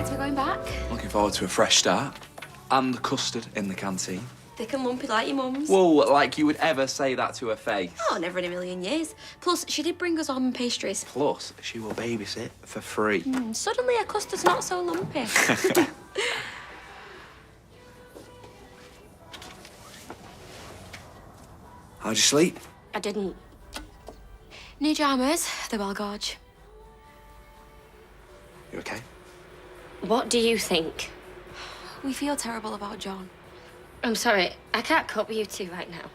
excited we're going back. Looking forward to a fresh start. And the custard in the canteen. Thick and lumpy like your mum's. Whoa, like you would ever say that to her face. Oh, never in a million years. Plus, she did bring us almond pastries. Plus, she will babysit for free. Suddenly, her custard's not so lumpy. How'd you sleep? I didn't. New jammers, they're well gorge. You okay? What do you think? We feel terrible about John. I'm sorry, I can't cope with you two right now.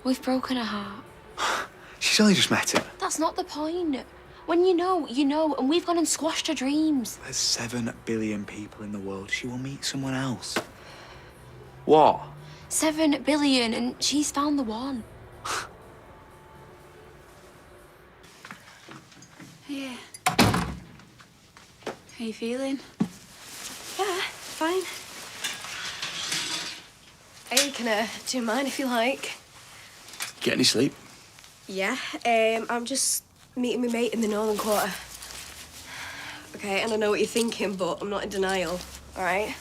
We've broken her heart. She's only just met him. That's not the point. When you know, and we've gone and squashed her dreams. There's 7 billion people in the world. She will meet someone else. What? 7 billion, and she's found the one. Yeah. How you feeling? Yeah, fine. I can do mine if you like. Get any sleep? Yeah, I'm just meeting my mate in the Northern Quarter. Okay, and I know what you're thinking, but I'm not in denial, all right?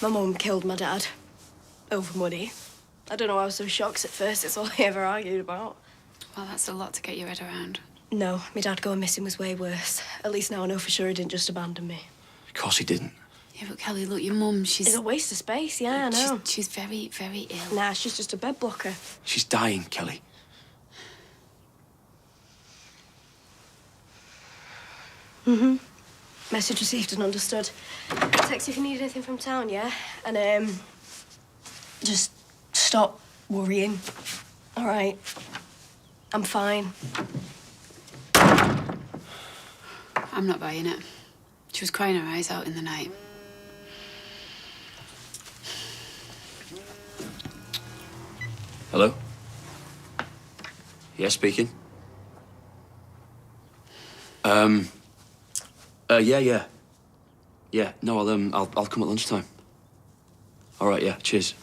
My mum killed my dad over money. I don't know why I was so shocked at first. It's all I ever argued about. Well, that's a lot to get your head around. No, my dad going missing was way worse. At least now I know for sure he didn't just abandon me. Of course he didn't. Yeah, but Kelly, look, your mum, she's... It's a waste of space, yeah, I know. She's very, very ill. Nah, she's just a bed blocker. She's dying, Kelly. Message received and understood. Text if you need anything from town, yeah? And, just stop worrying. All right? I'm fine. I'm not buying it. She was crying her eyes out in the night. Hello? Yeah, speaking. Yeah. Yeah, no, I'll come at lunchtime. All right, yeah, cheers.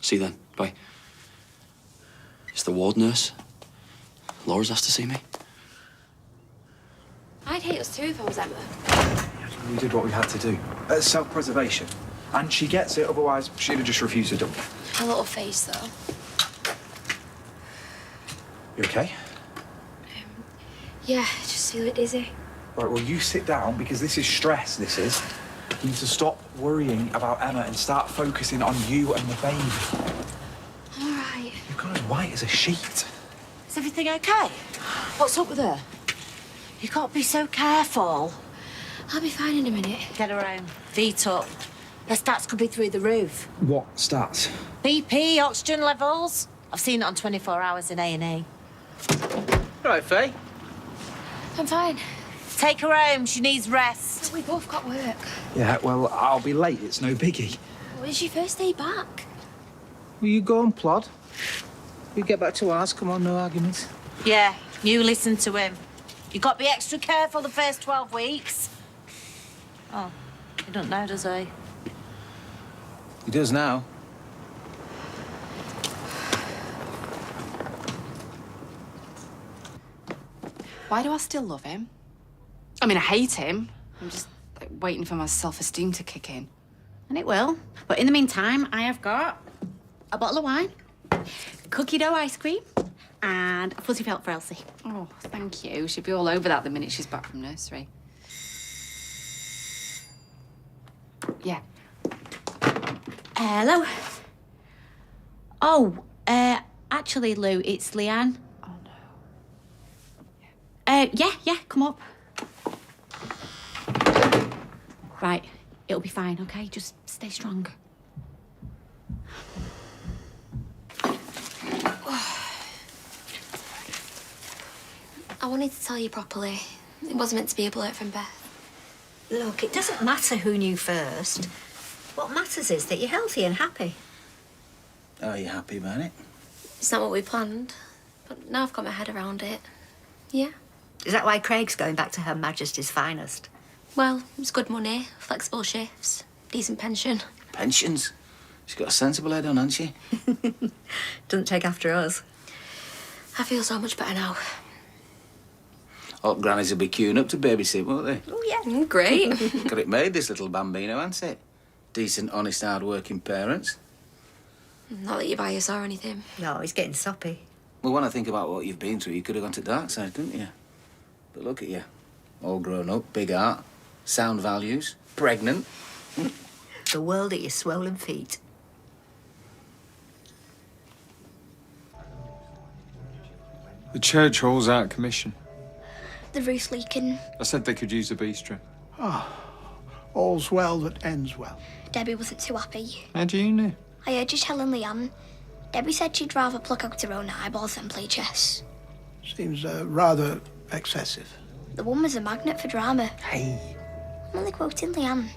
See you then, bye. It's the ward nurse. Laura's asked to see me. I'd hate us too if I was Emma. We did what we had to do. Self-preservation. And she gets it, otherwise she'd have just refused to dump. Her little face, though. You okay? Yeah, just feel it dizzy. Right, well, you sit down, because this is stress, this is. You need to stop worrying about Emma and start focusing on you and the baby. All right. You've gone as white as a sheet. Is everything okay? What's up with her? You can't be so careful. I'll be fine in a minute. Get her home. Feet up. Her stats could be through the roof. What stats? BP, oxygen levels. I've seen it on 24 hours in A&E. Right, Faye. I'm fine. Take her home. She needs rest. We both got work. Yeah, well, I'll be late. It's no biggie. When's your first day back? Will you go and plod? You get back to ours. Come on, no arguments. Yeah, you listen to him. You've got to be extra careful the first 12 weeks. Oh, he don't know, does he? He does now. Why do I still love him? I mean, I hate him. I'm just like, waiting for my self-esteem to kick in. And it will. But in the meantime, I have got a bottle of wine, cookie dough ice cream, and a fuzzy felt for Elsie. Oh, thank you. She'll be all over that the minute she's back from nursery. Yeah. Hello. Oh, actually, Lou, it's Leanne. Oh, no. Yeah, come up. Right, it'll be fine, okay? Just stay strong. I wanted to tell you properly. It wasn't meant to be a blurt from Beth. Look, it doesn't matter who knew first. What matters is that you're healthy and happy. Are you happy about it? It's not what we planned, but now I've got my head around it. Yeah. Is that why Craig's going back to Her Majesty's Finest? Well, it's good money, flexible shifts, decent pension. Pensions? She's got a sensible head on, hasn't she? Doesn't take after us. I feel so much better now. Hot grannies will be queuing up to babysit, won't they? Oh, yeah, great. Got it made, this little bambino, hasn't it? Decent, honest, hard-working parents. Not that you're biased or anything. No, he's getting soppy. Well, when I think about what you've been through, you could have gone to dark side, couldn't you? But look at you. All grown up, big heart, sound values, pregnant. The world at your swollen feet. The church hall's out of commission. The roof's leaking. I said they could use the bistro. All's well that ends well. Debbie wasn't too happy. How do you know? I heard you telling Leanne. Debbie said she'd rather pluck out her own eyeballs than play chess. Seems rather excessive. The woman's a magnet for drama. Hey. I'm only quoting Leanne.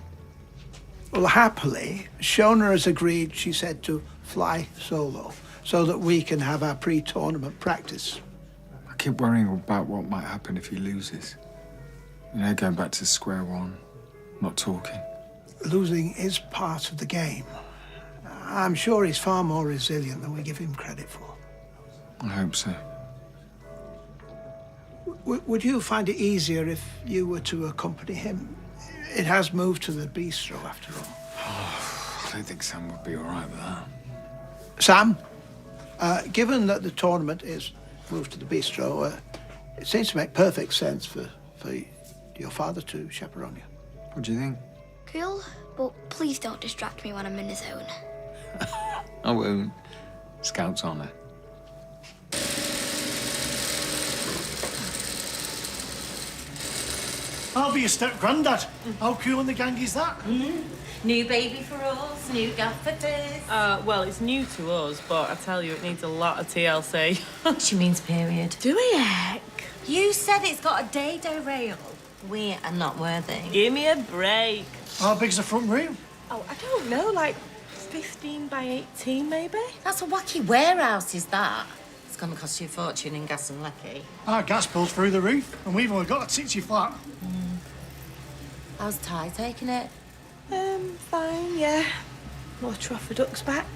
Well, happily, Shona has agreed, she said, to fly solo so that we can have our pre-tournament practice. I keep worrying about what might happen if he loses. You know, going back to square one, not talking. Losing is part of the game. I'm sure he's far more resilient than we give him credit for. I hope so. Would you find it easier if you were to accompany him? It has moved to the bistro, after all. I don't think Sam would be all right with that. Sam, given that the tournament is moved to the bistro, it seems to make perfect sense for your father to chaperone you. What do you think? Cool, but please don't distract me when I'm in the zone. I won't. Scout's honour. I'll be your step-granddad. How cool in the gang is that? New baby for us, new gaffetes. Well, it's new to us, but I tell you, it needs a lot of TLC. She means period. Do we, heck? You said it's got a dado rail. We are not worthy. Give me a break. How big's the front room? Oh, I don't know, like 15 by 18, maybe? That's a wacky warehouse, is that? It's going to cost you a fortune in gas and lecky. Our gas bill's through the roof, and we've only got a 60 flat. How's Ty taking it? Fine, yeah. More Trafford Ducks back.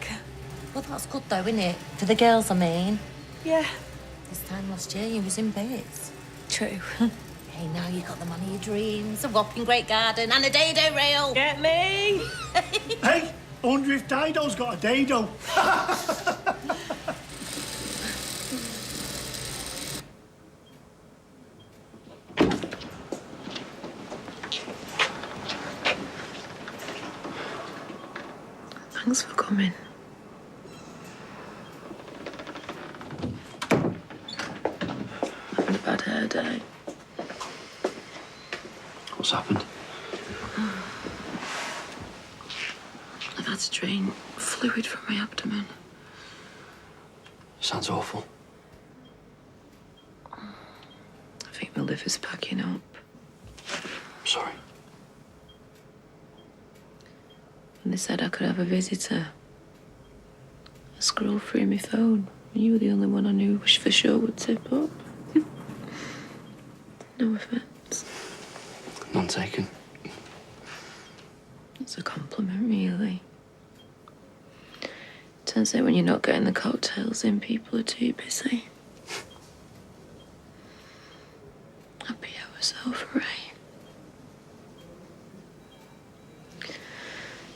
Well, that's good though, isn't it? For the girls, I mean. Yeah. This time last year, you was in bits. True. Hey, now you got the man of your dreams, a whopping great garden and a dado rail. Get me! Hey, I wonder if Dido's got a dado. Thanks for coming. Having a bad hair day. What's happened? I've had to drain fluid from my abdomen. Sounds awful. I think my liver's packing up. I'm sorry. And they said I could have a visitor. I scrolled through my phone. You were the only one I knew for sure would tip up. No offence. None taken. It's a compliment, really. Turns out when you're not getting the cocktails in, people are too busy. Happy hours over,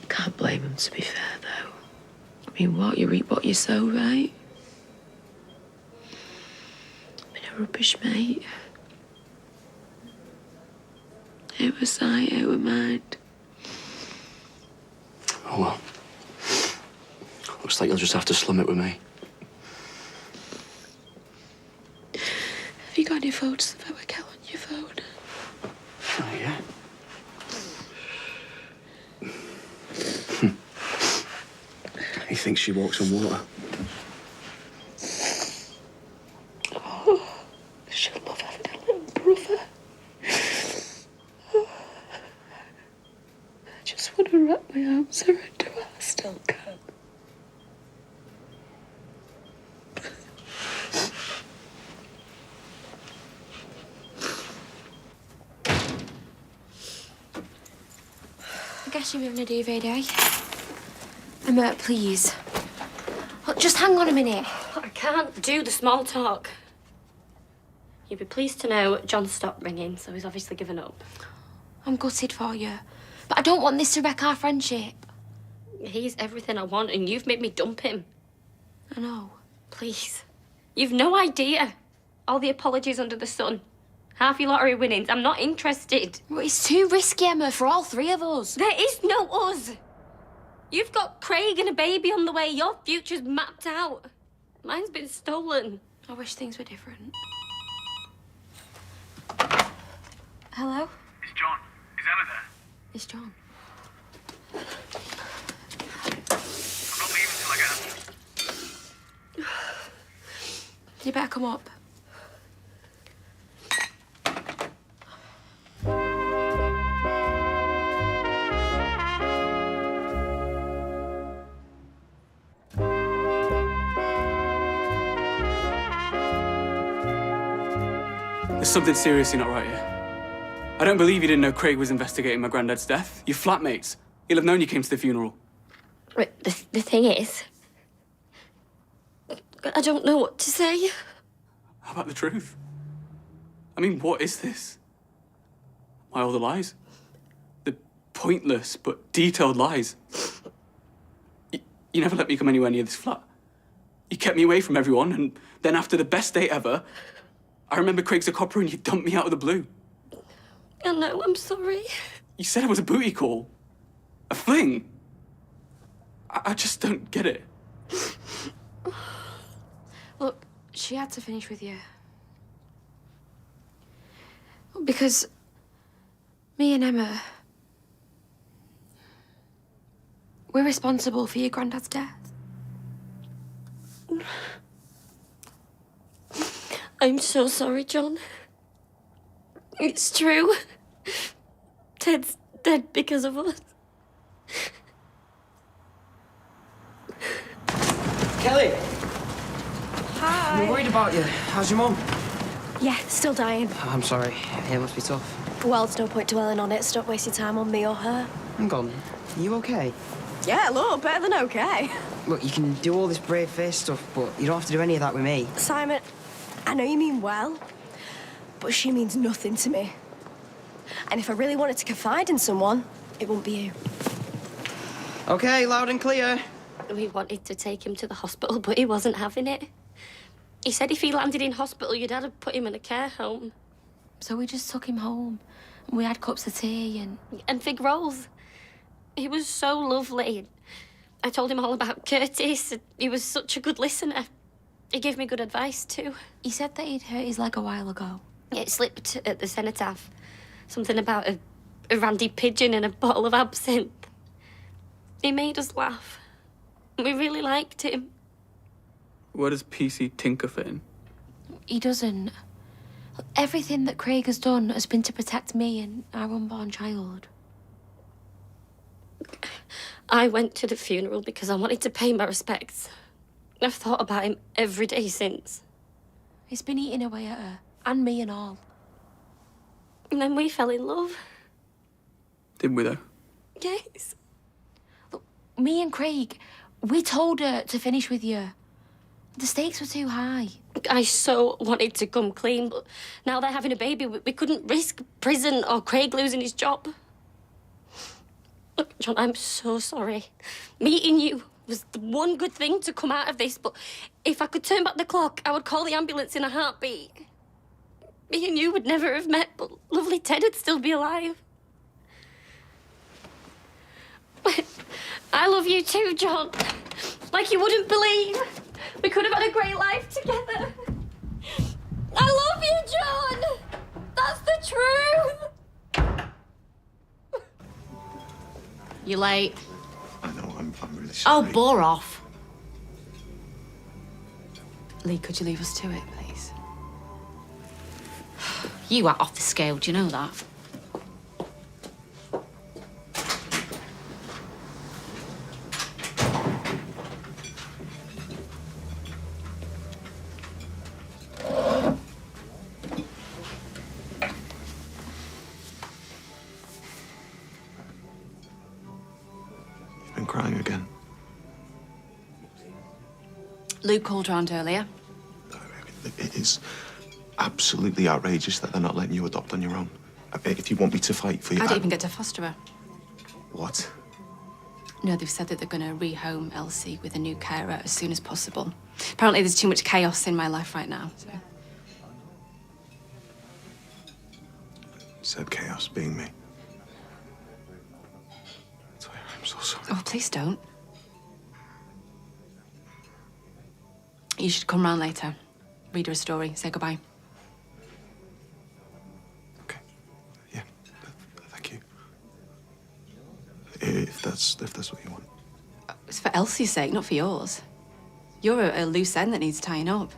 Can't blame them, to be fair, though. I mean, what? You reap what you sow, right? Been a rubbish mate. It was sight, it was mind. Oh, well. Looks like you'll just have to slum it with me. Have you got any photos of our cow on your phone? Oh, yeah. He thinks she walks on water. Oh, she'll love having a little brother. Oh, I just want to wrap my arms around her. I still can. I guess you're moving a DVD. Emma, please. Well, just hang on a minute. I can't do the small talk. You'll be pleased to know John stopped ringing, so he's obviously given up. I'm gutted for you. But I don't want this to wreck our friendship. He's everything I want, and you've made me dump him. I know. Please. You've no idea. All the apologies under the sun. Half your lottery winnings. I'm not interested. Well, it's too risky, Emma, for all three of us. There is no us. You've got Craig and a baby on the way. Your future's mapped out. Mine's been stolen. I wish things were different. Hello? It's John. Is Emma there? It's John. I'm not leaving till I get answers. You better come up. There's something seriously not right here. I don't believe you didn't know Craig was investigating my granddad's death. You're flatmates. He'll have known you came to the funeral. Right, the thing is, I don't know what to say. How about the truth? I mean, what is this? Why all the lies? The pointless but detailed lies. You never let me come anywhere near this flat. You kept me away from everyone, and then after the best day ever, I remember Craig's a copper and you dumped me out of the blue. I know, I'm sorry. You said it was a booty call. A fling. I just don't get it. Look, she had to finish with you. Because me and Emma, we're responsible for your granddad's death. I'm so sorry, John. It's true. Ted's dead because of us. Kelly! Hi. I'm worried about you. How's your mum? Yeah, still dying. I'm sorry. It must be tough. Well, there's no point dwelling on it. Stop wasting time on me or her. Hang on. Are you okay? Yeah, look, better than okay. Look, you can do all this brave face stuff, but you don't have to do any of that with me. Simon, I know you mean well, but she means nothing to me. And if I really wanted to confide in someone, it wouldn't be you. Okay, loud and clear. We wanted to take him to the hospital, but he wasn't having it. He said if he landed in hospital, your dad would put him in a care home. So we just took him home. And we had cups of tea and fig rolls. He was so lovely. I told him all about Curtis. He was such a good listener. He gave me good advice, too. He said that he'd hurt his leg a while ago. It slipped at the cenotaph. Something about a randy pigeon and a bottle of absinthe. He made us laugh. We really liked him. Where does PC Tinker fit in? He doesn't. Everything that Craig has done has been to protect me and our unborn child. I went to the funeral because I wanted to pay my respects. I've thought about him every day since. He's been eating away at her, and me and all. And then we fell in love. Did we, though? Yes. Look, me and Craig, we told her to finish with you. The stakes were too high. I so wanted to come clean, but now they're having a baby. We couldn't risk prison or Craig losing his job. Look, John, I'm so sorry. Meeting you was the one good thing to come out of this, but if I could turn back the clock, I would call the ambulance in a heartbeat. Me and you would never have met, but lovely Ted would still be alive. I love you too, John. Like you wouldn't believe. We could have had a great life together. I love you, John. That's the truth. You late? I know, I'm really sorry. Oh, bore off. Lee, could you leave us to it, please? You are off the scale, do you know that? You've been crying again. Luke called round earlier. It is absolutely outrageous that they're not letting you adopt on your own. If you want me to fight for you... I don't even get to foster her. What? No, they've said that they're going to rehome Elsie with a new carer as soon as possible. Apparently there's too much chaos in my life right now, so... Said chaos being me. I'm so sorry. Oh, please don't. You should come round later. Read her a story, say goodbye. Thank you. If that's what you want. It's for Elsie's sake, not for yours. You're a loose end that needs tying up.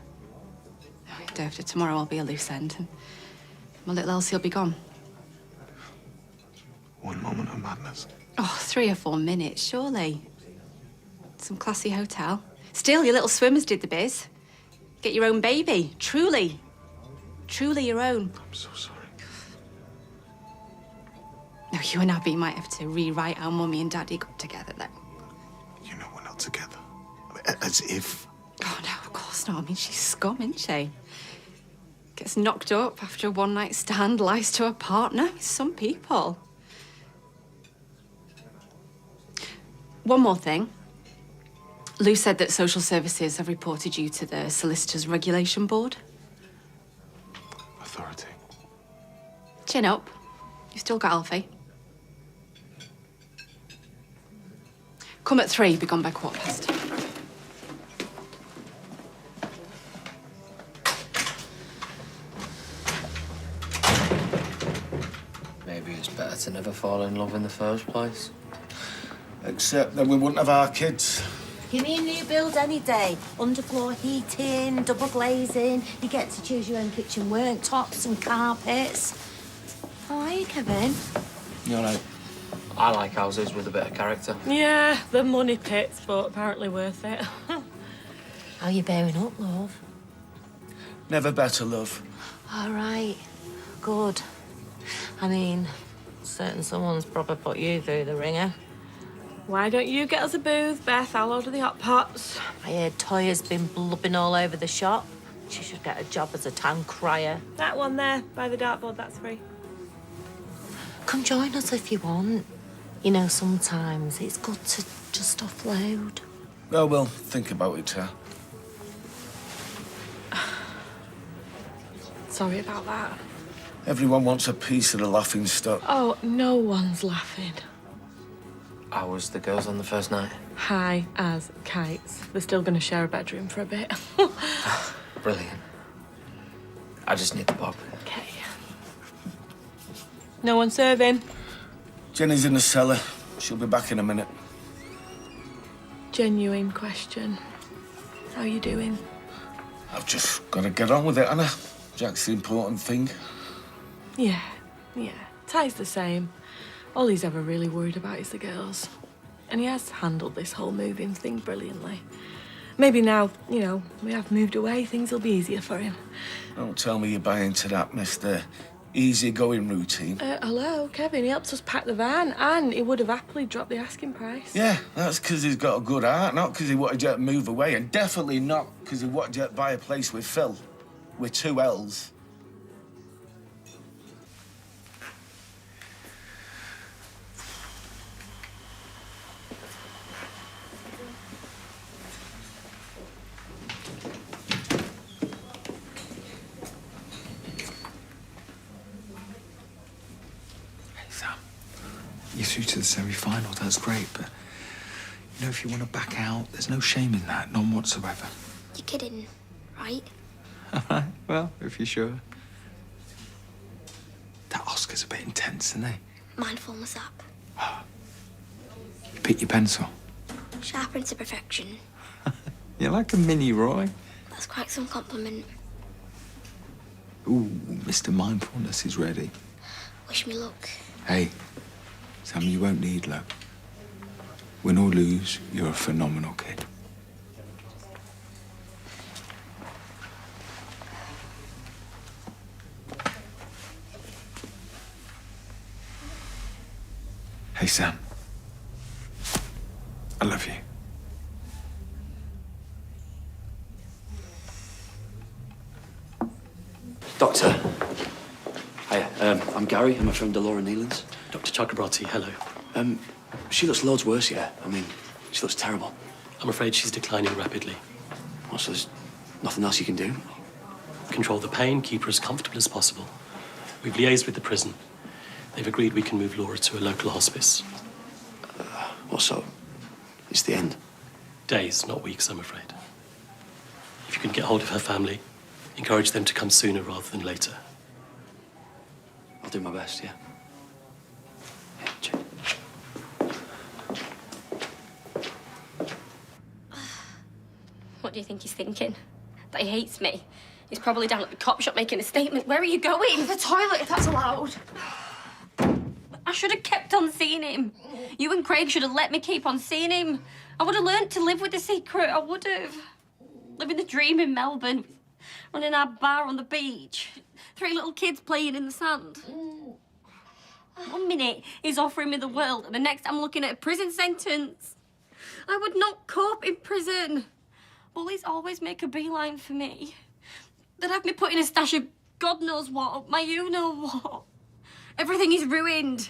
Day after tomorrow, I'll be a loose end, and my little Elsie will be gone. One moment of madness. Oh, 3 or 4 minutes, surely. Some classy hotel. Still, your little swimmers did the biz. Get your own baby, truly. Truly your own. I'm so sorry. No, you and Abby might have to rewrite how Mummy and Daddy got together, though. You know we're not together. I mean, as if... Oh, no, of course not. I mean, she's scum, isn't she? Gets knocked up after a one-night stand, lies to her partner. Some people. One more thing. Lou said that social services have reported you to the Solicitors Regulation Board. Authority. Chin up. You've still got Alfie. Come at 3, be gone by 1:15. Maybe it's better to never fall in love in the first place. Except that we wouldn't have our kids. Give me a new build any day. Underfloor heating, double glazing. You get to choose your own kitchen worktops and carpets. How are you, Kevin? You're right. I like houses with a bit of character. Yeah, the money pits, but apparently worth it. How you bearing up, love? Never better, love. All right. Good. I mean, certain someone's probably put you through the ringer. Why don't you get us a booth, Beth? I'll order the hot pots. I heard Toya's been blubbing all over the shop. She should get a job as a town crier. That one there, by the dartboard, that's free. Come join us if you want. You know, sometimes it's good to just offload. Oh, well, think about it, huh? Sorry about that. Everyone wants a piece of the laughing stock. Oh, no one's laughing. How was the girls on the first night? High as kites. They're still going to share a bedroom for a bit. Brilliant. I just need the pop. Okay. No one serving? Jenny's in the cellar. She'll be back in a minute. Genuine question. How you doing? I've just got to get on with it, Anna. Jack's the important thing. Yeah. Ty's the same. All he's ever really worried about is the girls. And he has handled this whole moving thing brilliantly. Maybe now, you know, we have moved away, things will be easier for him. Don't tell me you buy into that, Mr. Easy-going routine. Hello, Kevin, he helped us pack the van and he would have happily dropped the asking price. Yeah, that's because he's got a good heart, not because he wanted you to move away, and definitely not because he wanted you to buy a place with Phil, with 2 L's. You're through to the semi-final, that's great, but, you know, if you want to back out, there's no shame in that, none whatsoever. You're kidding, right? All right, well, if you're sure. That Oscar's a bit intense, isn't he? Mindfulness app. You pick your pencil. Sharper into perfection. You're like a mini Roy. That's quite some compliment. Ooh, Mr. Mindfulness is ready. Wish me luck. Hey, Sam, you won't need luck. Win or lose, you're a phenomenal kid. Hey, Sam. I love you. Doctor. Hiya. I'm Gary. I'm a friend of Laura Nealon's. Dr. Chakrabarti, hello. She looks loads worse, yeah. I mean, she looks terrible. I'm afraid she's declining rapidly. Well, so there's nothing else you can do? Control the pain, keep her as comfortable as possible. We've liaised with the prison. They've agreed we can move Laura to a local hospice. What so? It's the end? Days, not weeks, I'm afraid. If you can get hold of her family, encourage them to come sooner rather than later. I'll do my best, yeah. What do you think he's thinking? That he hates me? He's probably down at the cop shop making a statement. Where are you going? The toilet, if that's allowed. I should have kept on seeing him. You and Craig should have let me keep on seeing him. I would have learnt to live with the secret. I would have. Living the dream in Melbourne. Running our bar on the beach. 3 little kids playing in the sand. 1 minute he's offering me the world, and the next I'm looking at a prison sentence. I would not cope in prison. Bullies always make a beeline for me. They'd have me put in a stash of God knows what, my you-know-what. Everything is ruined.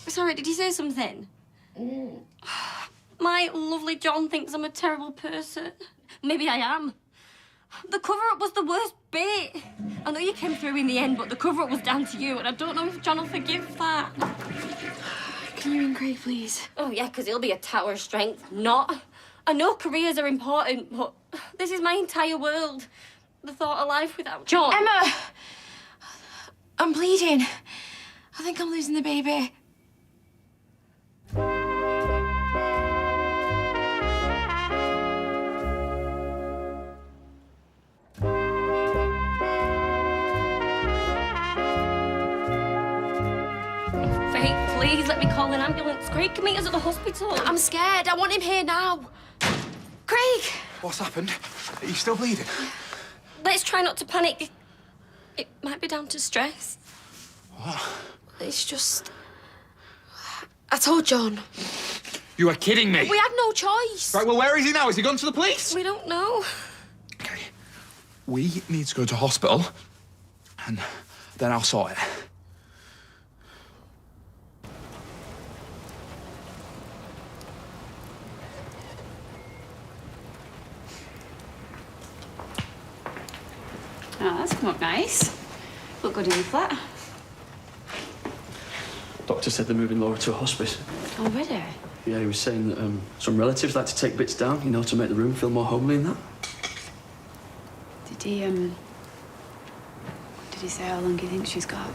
Sorry, did you say something? My lovely John thinks I'm a terrible person. Maybe I am. The cover-up was the worst bit. I know you came through in the end, but the cover-up was down to you, and I don't know if John will forgive that. Can you ring Craig, please? Oh, yeah, because he'll be a tower of strength. Not. I know careers are important, but this is my entire world. The thought of life without John. Emma! I'm bleeding. I think I'm losing the baby. Faith, please let me call an ambulance. Craig can meet us at the hospital. I'm scared. I want him here now. Craig! What's happened? Are you still bleeding? Let's try not to panic. It might be down to stress. What? It's just... I told John. You are kidding me. We had no choice. Right, well, where is he now? Has he gone to the police? We don't know. Okay. We need to go to hospital, and then I'll sort it. Oh, that's come up nice. Look good in the flat. Doctor said they're moving Laura to a hospice. Already? Yeah, he was saying that some relatives like to take bits down, you know, to make the room feel more homely and that. Did he say how long he thinks she's got?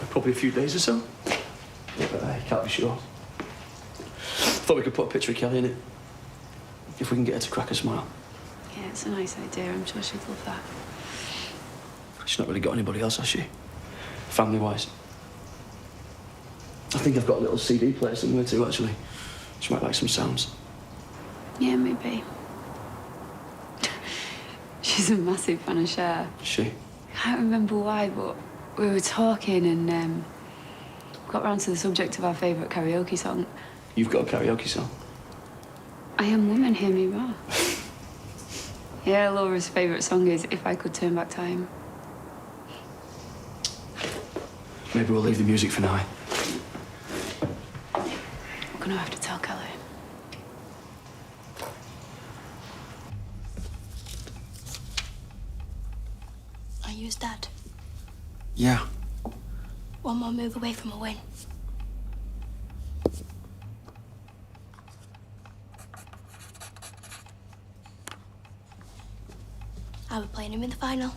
Probably a few days or so. But I can't be sure. Thought we could put a picture of Kelly in it. If we can get her to crack a smile. Yeah, it's a nice idea. I'm sure she'd love that. She's not really got anybody else, has she? Family-wise. I think I've got a little CD player somewhere too, actually. She might like some sounds. Yeah, maybe. She's a massive fan of Cher. Is she? I can't remember why, but we were talking and got round to the subject of our favourite karaoke song. You've got a karaoke song? I Am Woman, Hear Me Roar. Yeah, Laura's favourite song is If I Could Turn Back Time. Maybe we'll leave the music for now. We're gonna have to tell Kelly. Are you his dad? Yeah. One more move away from a win. I was playing him in the final.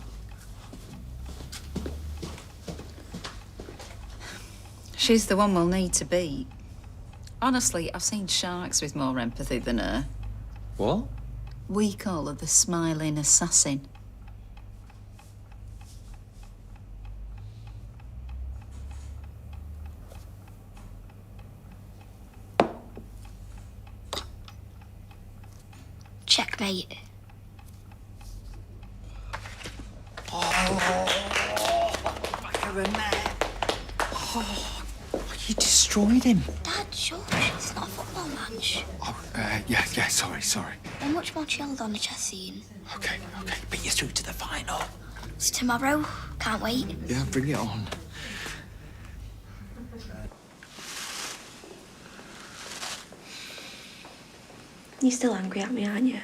She's the one we'll need to beat. Honestly, I've seen sharks with more empathy than her. What? We call her the smiling assassin. Checkmate. Back of her neck. Oh, you destroyed him. Dad, shush. It's not a football match. Oh, yeah, sorry. How much more chilled on the chess scene? Okay. But you're through to the final. It's tomorrow. Can't wait. Yeah, bring it on. You're still angry at me, aren't you?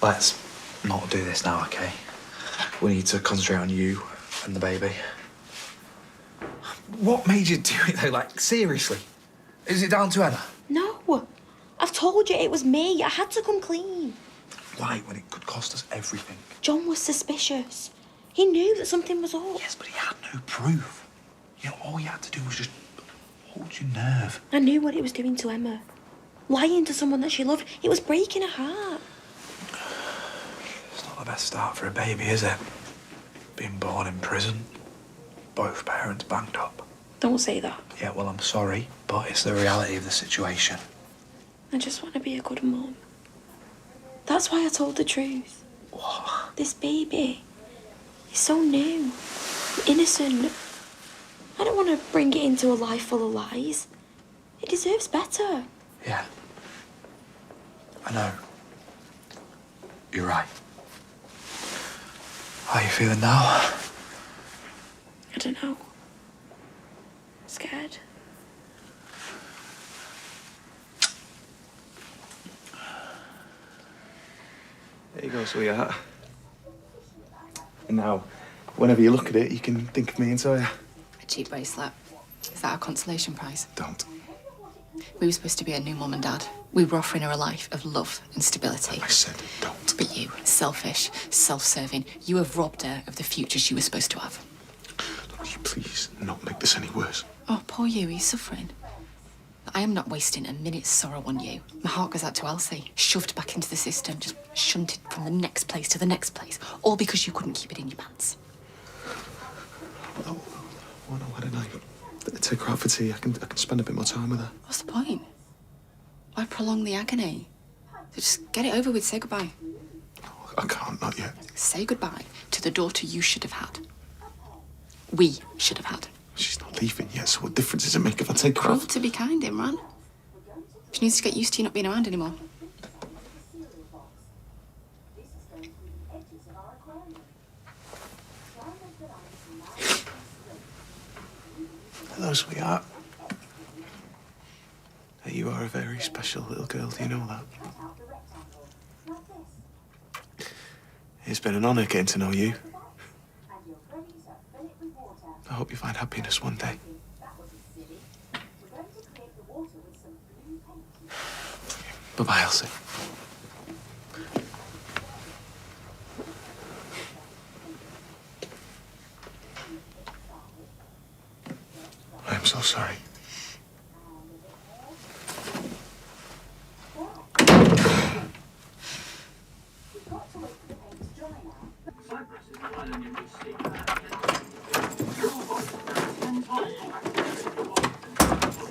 Let's not do this now, okay? We need to concentrate on you and the baby. What made you do it though? Like, seriously? Is it down to Emma? No. I've told you it was me. I had to come clean. Why, when it could cost us everything? John was suspicious. He knew that something was up. Yes, but he had no proof. You know, all you had to do was just hold your nerve. I knew what it was doing to Emma. Lying to someone that she loved. It was breaking her heart. It's not the best start for a baby, is it? Being born in prison. Both parents banged up. Don't say that. Yeah, well, I'm sorry, but it's the reality of the situation. I just want to be a good mum. That's why I told the truth. What? This baby is so new, innocent. I don't want to bring it into a life full of lies. It deserves better. Yeah. I know. You're right. How are you feeling now? I don't know. Scared. There you go, sweetheart. And now, whenever you look at it, you can think of me and so, yeah. A cheap bracelet. Is that our consolation prize? Don't. We were supposed to be a new mum and dad. We were offering her a life of love and stability. I said don't. But you, selfish, self-serving, you have robbed her of the future she was supposed to have. Look, you please not make this any worse. Oh, poor you, he's suffering. I am not wasting a minute's sorrow on you. My heart goes out to Elsie, shoved back into the system, just shunted from the next place to the next place, all because you couldn't keep it in your pants. Oh, no, why don't I take her out for tea? I can spend a bit more time with her. What's the point? Why prolong the agony? So just get it over with, say goodbye. I can't, not yet. Say goodbye to the daughter you should have had. We should have had. She's not leaving yet, so what difference does it make if I take her Prove out? to be kind, Imran. She needs to get used to you not being around anymore. Hello, sweetheart. You are a very special little girl, do you know that? It's been an honour getting to know you. I hope you find happiness one day. Bye-bye, Elsie. I'm so sorry.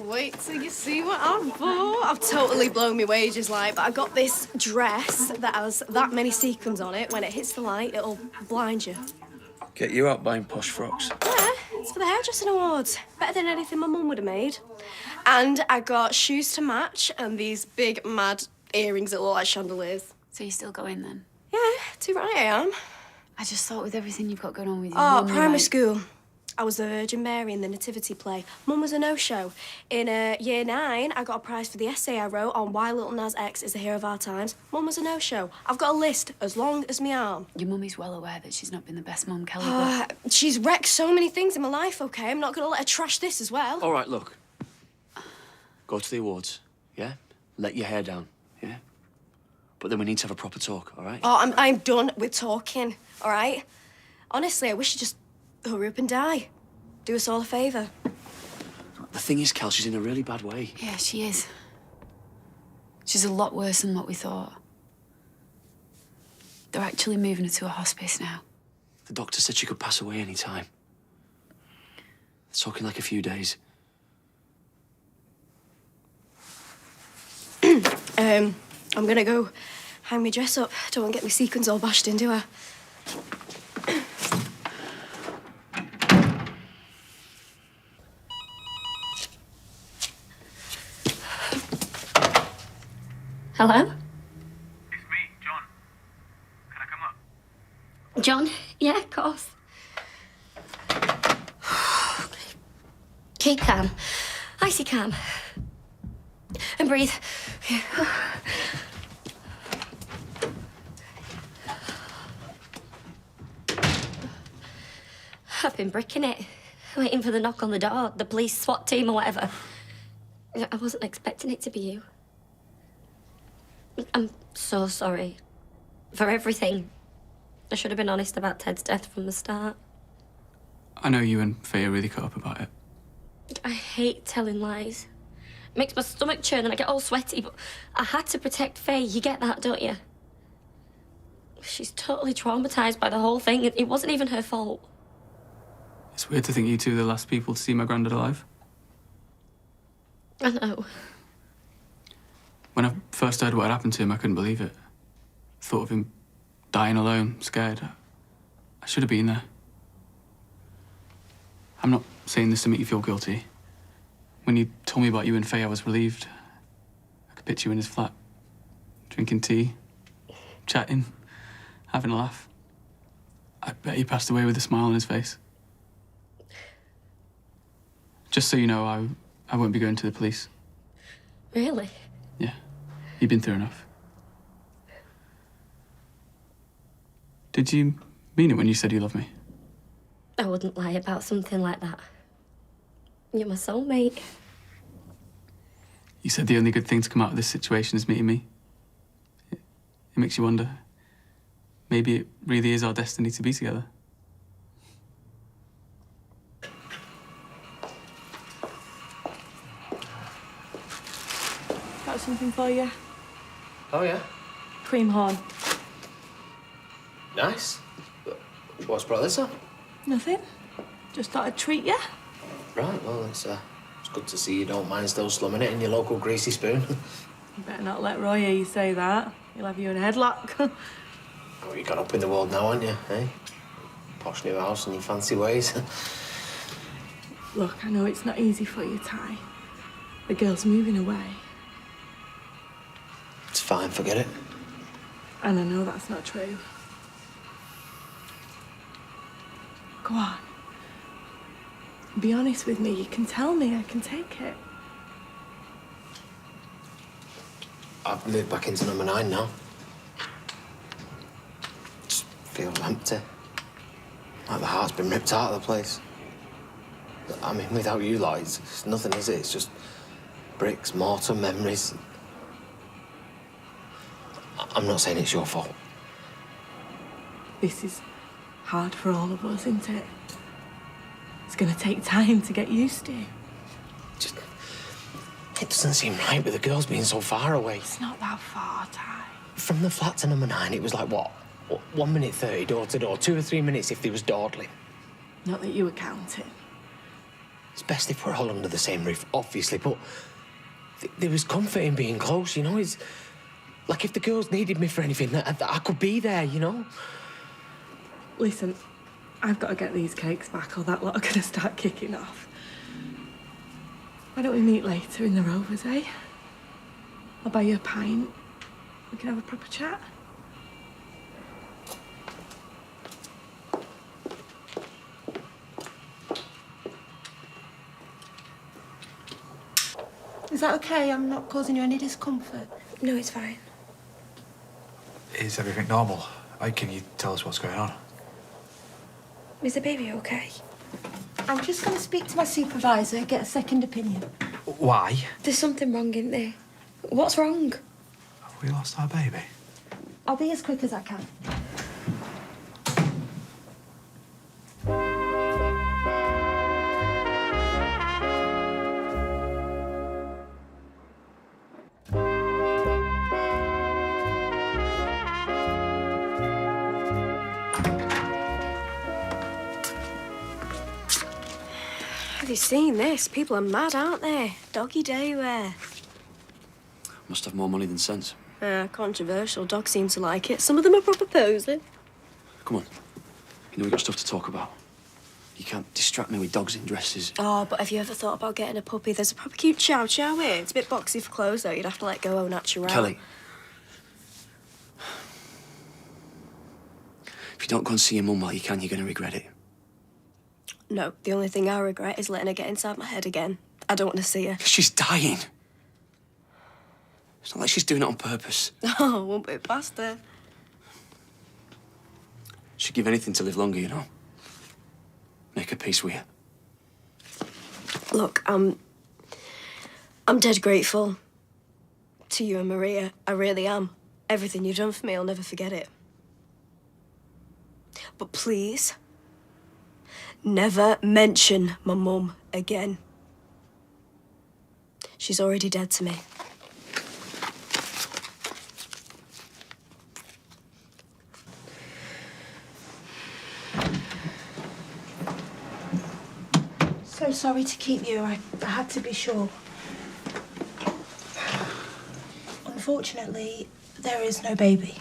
Wait till you see what I've bought. I've totally blown my wages, like, but I got this dress that has that many sequins on it. When it hits the light, it'll blind you. Get you out buying posh frocks. Yeah, it's for the hairdressing awards. Better than anything my mum would have made. And I got shoes to match and these big, mad earrings that look like chandeliers. So you're still going then? Yeah, too right I am. I just thought with everything you've got going on with you. Oh, Mum, you primary might- school. I was the Virgin Mary in the Nativity play. Mum was a no-show. In year 9, I got a prize for the essay I wrote on why Little Nas X is the hero of our times. Mum was a no-show. I've got a list as long as my arm. Your mummy's well aware that she's not been the best mum, Kelly. She's wrecked so many things in my life, OK? I'm not going to let her trash this as well. All right, look. Go to the awards, yeah? Let your hair down, yeah? But then we need to have a proper talk, all right? Oh, I'm done with talking, all right? Honestly, I wish you'd just hurry up and die. Do us all a favour. The thing is, Kel, she's in a really bad way. Yeah, she is. She's a lot worse than what we thought. They're actually moving her to a hospice now. The doctor said she could pass away any time. It's talking like a few days. I'm gonna go hang my dress up. Don't want to get my sequins all bashed in, do I? Hello? It's me, John. Can I come up? John, Yeah, of course. Keep calm. Icy calm. And breathe. I've been bricking it, waiting for the knock on the door, the police SWAT team or whatever. I wasn't expecting it to be you. I'm so sorry for everything. I should have been honest about Ted's death from the start. I know you and Faye are really caught up about it. I hate telling lies. It makes my stomach churn and I get all sweaty, but I had to protect Faye. You get that, don't you? She's totally traumatised by the whole thing. It wasn't even her fault. It's weird to think you two are the last people to see my granddad alive. I know. When I first heard what had happened to him, I couldn't believe it. Thought of him dying alone, scared. I should have been there. I'm not saying this to make you feel guilty. When you told me about you and Faye, I was relieved. I could picture you in his flat, drinking tea, chatting, having a laugh. I bet he passed away with a smile on his face. Just so you know, I won't be going to the police. Really? Yeah. You've been through enough. Did you mean it when you said you love me? I wouldn't lie about something like that. You're my soulmate. You said the only good thing to come out of this situation is meeting me. It makes you wonder. Maybe it really is our destiny to be together. Got something for you. Oh, yeah? Cream horn. Nice. What's brought this up? Nothing. Just thought I'd treat you. Right, well, it's good to see you don't mind still slumming it in your local greasy spoon. You better not let Roy hear you say that. He'll have you in a headlock. Well, you got up in the world now, aren't you, eh? Posh new house and your fancy ways. Look, I know it's not easy for you, Ty. The girl's moving away. It's fine, forget it. And I know that's not true. Go on. Be honest with me. You can tell me. I can take it. I've moved back into number 9 now. Just feels empty. Like the heart's been ripped out of the place. I mean, without you lot, it's nothing, is it? It's just bricks, mortar, memories. I'm not saying it's your fault. This is hard for all of us, isn't it? It's gonna take time to get used to. It doesn't seem right with the girls being so far away. It's not that far, Ty. From the flat to number 9, it was like, what? 1 minute 30 door to door, 2 or 3 minutes if there was dawdling. Not that you were counting. It's best if we're all under the same roof, obviously, but there was comfort in being close, you know? It's like if the girls needed me for anything, I could be there, you know? Listen, I've got to get these cakes back or that lot are going to start kicking off. Why don't we meet later in the Rovers, eh? I'll buy you a pint. We can have a proper chat. Is that okay? I'm not causing you any discomfort? No, it's fine. Is everything normal? Can you tell us what's going on? Is the baby okay? I'm just going to speak to my supervisor, get a second opinion. Why? There's something wrong, isn't there? What's wrong? Have we lost our baby? I'll be as quick as I can. Have you seen this? People are mad, aren't they? Doggy day wear. Must have more money than sense. Controversial. Dogs seem to like it. Some of them are proper posing. Come on. You know we've got stuff to talk about. You can't distract me with dogs in dresses. Oh, but have you ever thought about getting a puppy? There's a proper cute chow chow here. It's a bit boxy for clothes, though. You'd have to let go au naturel. Kelly. If you don't go and see your mum while you can, you're going to regret it. No, the only thing I regret is letting her get inside my head again. I don't want to see her. She's dying. It's not like she's doing it on purpose. Oh, I won't put it past her. She'd give anything to live longer, you know. Make her peace with you. Look, I'm dead grateful to you and Maria. I really am. Everything you've done for me, I'll never forget it. But please, never mention my mum again. She's already dead to me. So sorry to keep you. I had to be sure. Unfortunately, there is no baby.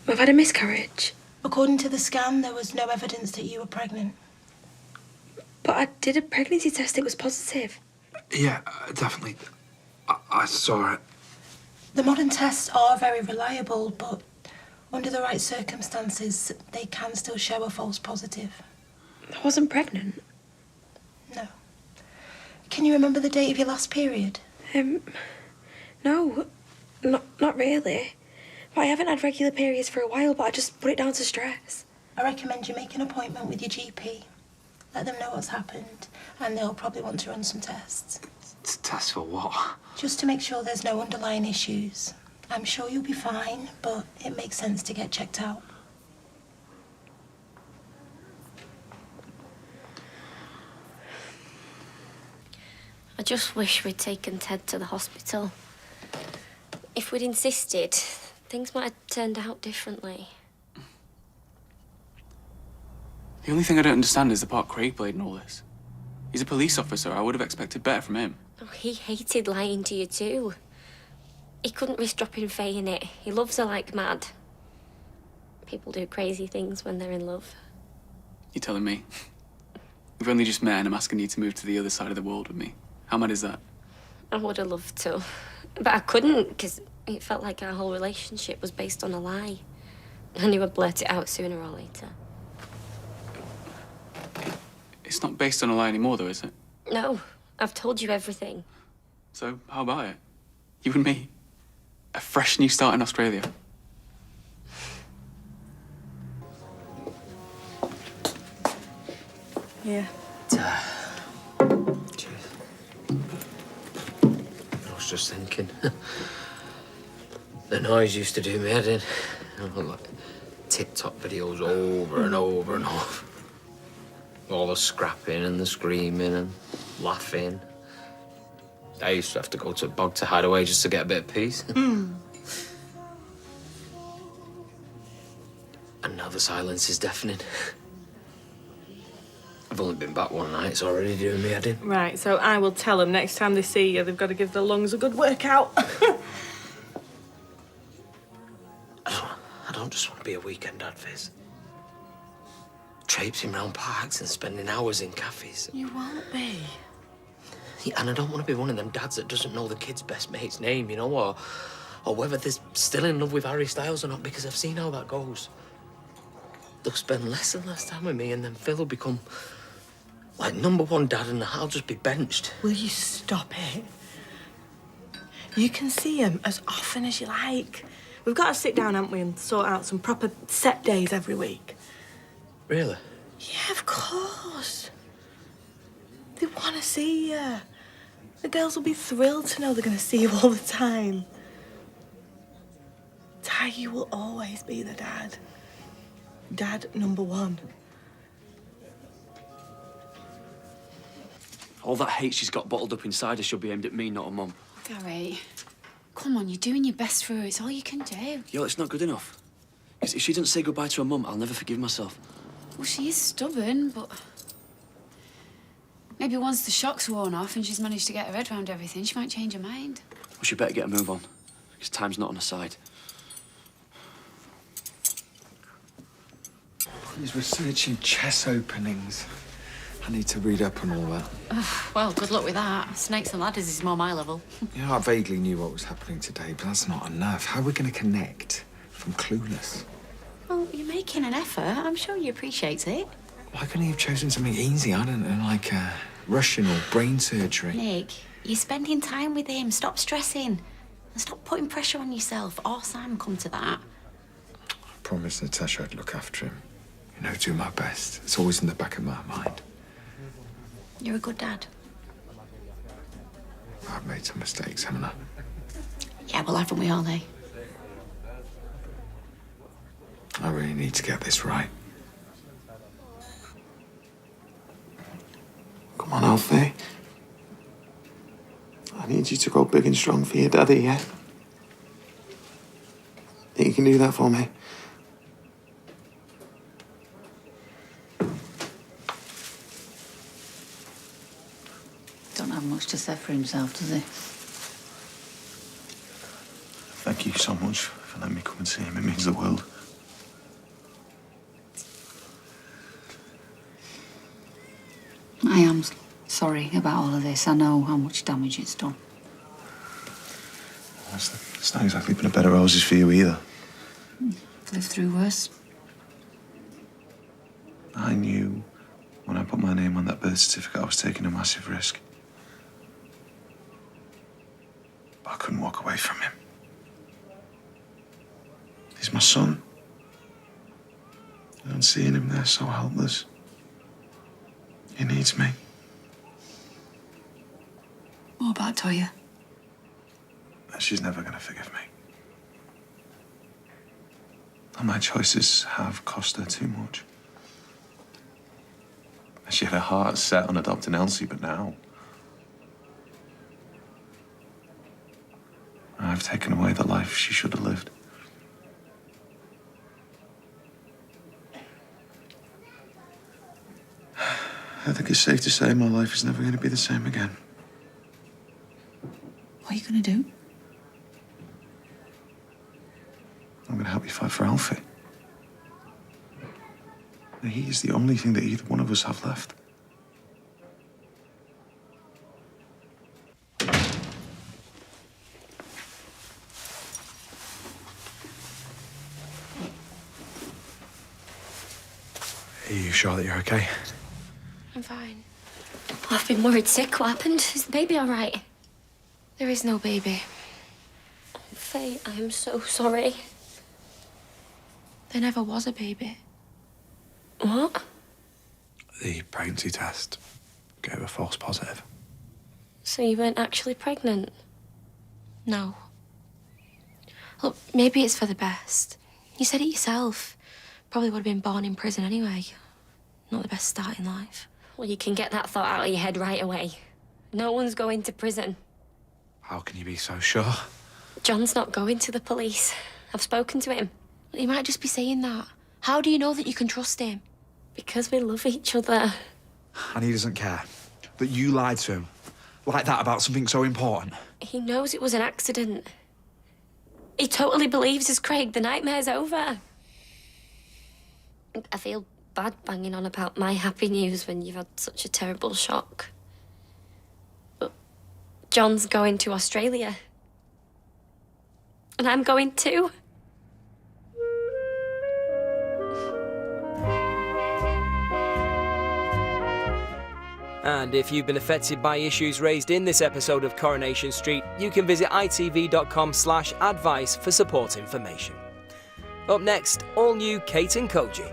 I've had a miscarriage. According to the scan, there was no evidence that you were pregnant. But I did a pregnancy test. It was positive. Yeah, definitely. I saw it. The modern tests are very reliable, but under the right circumstances, they can still show a false positive. I wasn't pregnant. No. Can you remember the date of your last period? No. Not really. But I haven't had regular periods for a while, but I just put it down to stress. I recommend you make an appointment with your GP. Let them know what's happened, and they'll probably want to run some tests. Tests for what? Just to make sure there's no underlying issues. I'm sure you'll be fine, but it makes sense to get checked out. I just wish we'd taken Ted to the hospital. If we'd insisted, things might have turned out differently. The only thing I don't understand is the part Craig played in all this. He's a police officer. I would have expected better from him. Oh, he hated lying to you too. He couldn't risk dropping Faye in it. He loves her like mad. People do crazy things when they're in love. You're telling me? We've only just met and I'm asking you to move to the other side of the world with me. How mad is that? I would have loved to. But I couldn't, because it felt like our whole relationship was based on a lie. I knew I'd blurt it out sooner or later. It's not based on a lie anymore, though, is it? No, I've told you everything. So, how about it? You and me. A fresh new start in Australia. Yeah. Cheers. I was just thinking. The noise used to do me head in. Like TikTok videos over and over and over. All the scrapping and the screaming and laughing. I used to have to go to a bog to hide away just to get a bit of peace. And now the silence is deafening. I've only been back one night, it's already doing me head in. Right, so I will tell them next time they see you, they've got to give their lungs a good workout. I don't just want to be a weekend dad, Fizz. Traipsing round parks and spending hours in cafes. You won't be. Yeah, and I don't want to be one of them dads that doesn't know the kid's best mate's name, you know, or whether they're still in love with Harry Styles or not, because I've seen how that goes. They'll spend less and less time with me, and then Phil will become like #1 dad, and I'll just be benched. Will you stop it? You can see him as often as you like. We've got to sit down, haven't we, and sort out some proper set days every week. Really? Yeah, of course. They want to see you. The girls will be thrilled to know they're going to see you all the time. Ty, you will always be the dad. Dad #1. All that hate she's got bottled up inside her should be aimed at me, not her mum. Gary, come on, you're doing your best for her. It's all you can do. Yo, it's not good enough. 'Cause if she doesn't say goodbye to her mum, I'll never forgive myself. Well, she is stubborn, but maybe once the shock's worn off and she's managed to get her head around everything, she might change her mind. Well, she better get a move on, because time's not on her side. He's researching chess openings. I need to read up on all that. Well, good luck with that. Snakes and ladders is more my level. You know, I vaguely knew what was happening today, but that's not enough. How are we going to connect if I'm clueless? Well, you're making an effort. I'm sure you appreciate it. Why couldn't he have chosen something easy? I don't know, like Russian or brain surgery. Nick, you're spending time with him. Stop stressing. And stop putting pressure on yourself or Sam, come to that. I promised Natasha I'd look after him. You know, do my best. It's always in the back of my mind. You're a good dad. I've made some mistakes, haven't I? Yeah, well, haven't we all, eh? I really need to get this right. Come on, Alfie. I need you to grow big and strong for your daddy, yeah? Think you can do that for me? Don't have much to say for himself, does he? Thank you so much for letting me come and see him. It means the world. I am sorry about all of this. I know how much damage it's done. It's not exactly been a bed of roses for you either. Lived through worse. I knew when I put my name on that birth certificate I was taking a massive risk. But I couldn't walk away from him. He's my son. And seeing him there so helpless. He needs me. What about Toya? She's never going to forgive me. And my choices have cost her too much. She had her heart set on adopting Elsie, but now I've taken away the life she should have lived. I think it's safe to say my life is never going to be the same again. What are you going to do? I'm going to help you fight for Alfie. He is the only thing that either one of us have left. Are you sure that you're okay? I'm fine. I've been worried sick. What happened? Is the baby all right? There is no baby. Faye, I am so sorry. There never was a baby. What? The pregnancy test gave a false positive. So you weren't actually pregnant? No. Look, maybe it's for the best. You said it yourself. Probably would have been born in prison anyway. Not the best start in life. Well, you can get that thought out of your head right away. No one's going to prison. How can you be so sure? John's not going to the police. I've spoken to him. He might just be saying that. How do you know that you can trust him? Because we love each other. And he doesn't care that you lied to him like that about something so important. He knows it was an accident. He totally believes as Craig the nightmare's over. I feel bad banging on about my happy news when you've had such a terrible shock. But John's going to Australia. And I'm going too. And if you've been affected by issues raised in this episode of Coronation Street, you can visit itv.com/advice for support information. Up next, all new Kate and Koji.